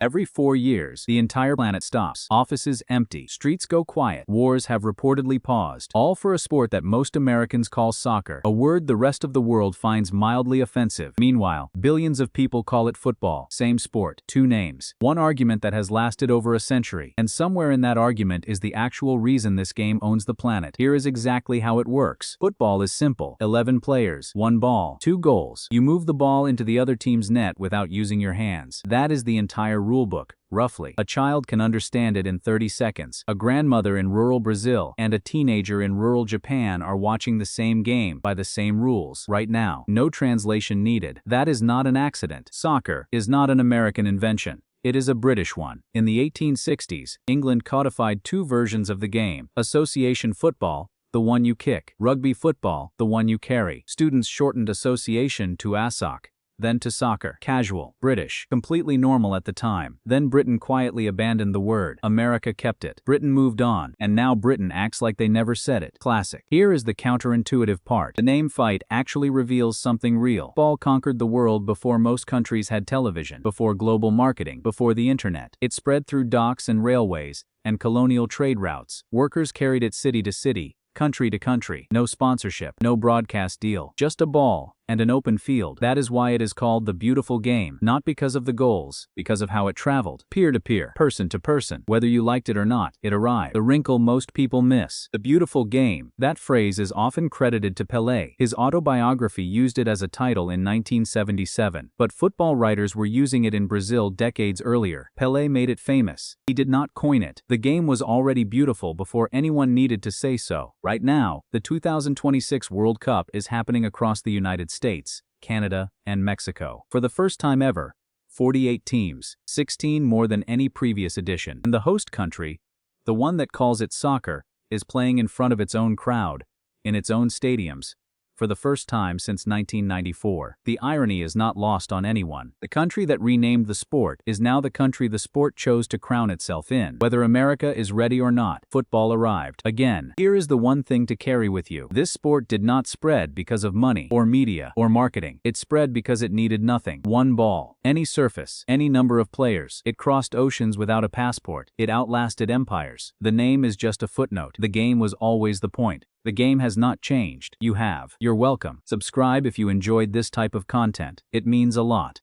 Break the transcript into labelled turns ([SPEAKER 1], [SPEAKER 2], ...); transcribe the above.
[SPEAKER 1] Every 4 years, the entire planet stops. Offices empty. Streets go quiet. Wars have reportedly paused. All for a sport that most Americans call soccer, a word the rest of the world finds mildly offensive. Meanwhile, billions of people call it football. Same sport, two names. One argument that has lasted over a century. And somewhere in that argument is the actual reason this game owns the planet. Here is exactly how it works. Football is simple. 11 players, 1 ball, 2 goals. You move the ball into the other team's net without using your hands. That is the entire rulebook. Roughly. A child can understand it in 30 seconds. A grandmother in rural Brazil and a teenager in rural Japan are watching the same game by the same rules right now. No translation needed. That is not an accident. Soccer is not an American invention. It is a British one. In the 1860s, England codified 2 versions of the game. Association football, the one you kick. Rugby football, the one you carry. Students shortened association to ASOC, then to soccer. Casual, British, completely normal at the time. Then Britain quietly abandoned the word. America kept it. Britain moved on, and now Britain acts like they never said it. Classic. Here is the counterintuitive part. The name fight actually reveals something real. Football conquered the world before most countries had television, before global marketing, before the internet. It spread through docks and railways, and colonial trade routes. Workers carried it city to city, country to country. No sponsorship, no broadcast deal, just a ball and an open field. That is why it is called the beautiful game, not because of the goals, because of how it traveled. Peer to peer, person to person. Whether you liked it or not, it arrived. The wrinkle most people miss. The beautiful game. That phrase is often credited to Pelé. His autobiography used it as a title in 1977, but football writers were using it in Brazil decades earlier. Pelé made it famous. He did not coin it. The game was already beautiful before anyone needed to say so. Right now, the 2026 World Cup is happening across the United States, Canada, and Mexico. For the first time ever, 48 teams, 16 more than any previous edition. And the host country, the one that calls it soccer, is playing in front of its own crowd, in its own stadiums, for the first time since 1994. The irony is not lost on anyone. The country that renamed the sport is now the country the sport chose to crown itself in. Whether America is ready or not, football arrived. Again, here is the one thing to carry with you. This sport did not spread because of money, or media, or marketing. It spread because it needed nothing. 1 ball, any surface, any number of players. It crossed oceans without a passport. It outlasted empires. The name is just a footnote. The game was always the point. The game has not changed. You have. You're welcome. Subscribe if you enjoyed this type of content. It means a lot.